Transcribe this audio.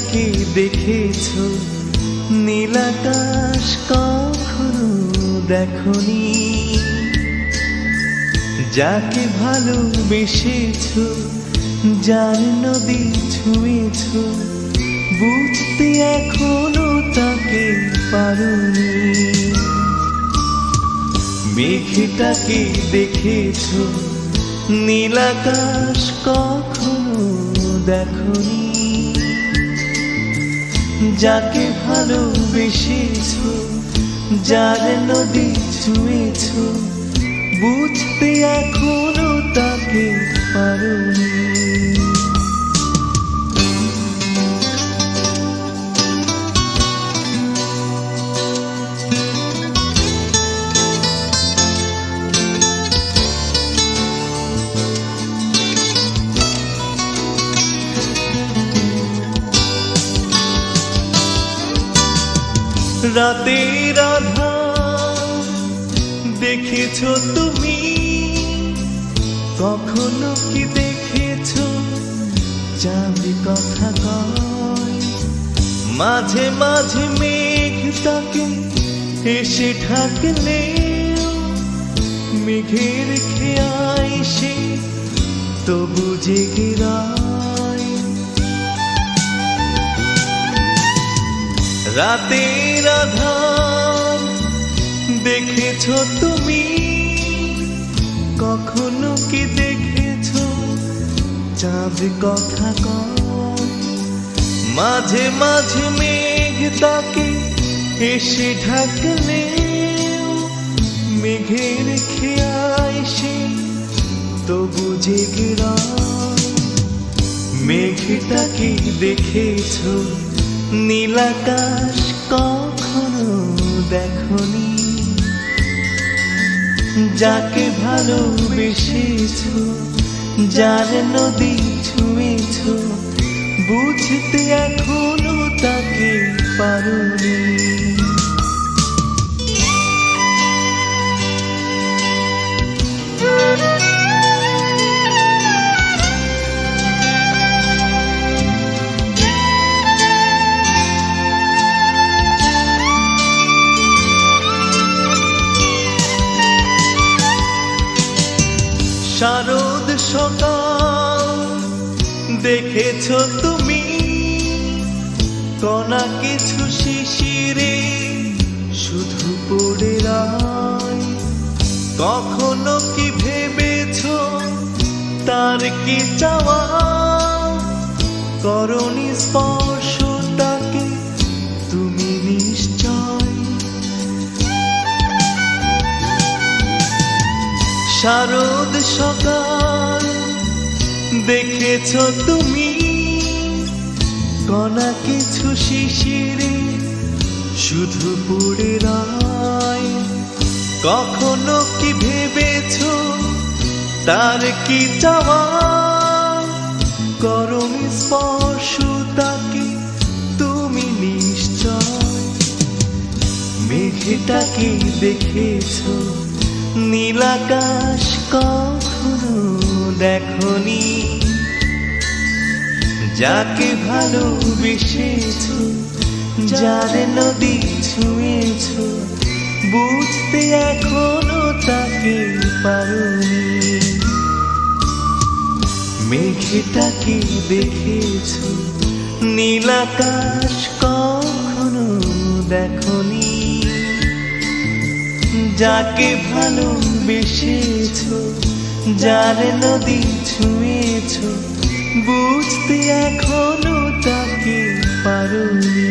মেঘটাকে দেখেছো, নীলাকাশ কখনো দেখনি। যাকে ভালোবেসেছো, যার নদী ছুঁয়েছো, বুঝতে এখনো তাকে পারোনি। মেঘটাকে দেখেছো, নীলাকাশ কখনো দেখনি। যাকে ভালোবেসেছো, যার নদী ছুঁয়েছো, বুঝতে এখনো তাকে পারোনি। রাতের আঁধার দেখেছো তুমি, কখনো কি দেখেছো চাঁদ কথা কয়? মাঝে মাঝে মেঘ তাকে এসে ঢাকলে, মেঘের খেয়ায় সে তবু জেগে রয়। রাতের আঁধার দেখেছো তুমি, কখনো কি দেখেছো চাঁদ কথা কয়? মাঝে মাঝে মেঘ তাকে এসে ঢাকলে, মেঘের খেয়ায় সে তবু জেগে রয়। মেঘটাকে দেখেছো, নীলাকাশ কখনো দেখনি। যাকে ভালোবেসেছো, যার নদী ছুঁয়েছো, বুঝতে এখনো তাকে পারোনি। শারদ সকাল দেখেছো তুমি, কণা কিছু শিশিরে শুধু পড়ে রয়। কখনো কি ভেবেছো তার কি চাওয়া, করনি স্পর্শ তাকে তুমি নিশ্চয়। শারদ সকাল দেখেছো তুমি, কণা কিছু শিশিরে শুধু পড়ে রয়। কখনো কি ভেবেছো তার কি চাওয়া, করনি স্পর্শ তাকে তুমি নিশ্চয়। মেঘটাকে দেখেছো, নীলাকাশ কখনো দেখনি। যাকে ভালোবেসেছো, যার নদী ছুঁয়েছো, বুঝতে এখনো তাকে পারোনি। মেঘটাকে দেখেছো, নীলাকাশ কখনো দেখনি। যাকে ভালোবেসেছো, যার নদী ছুঁয়েছো, বুঝতে এখনো তাকে পারোনি।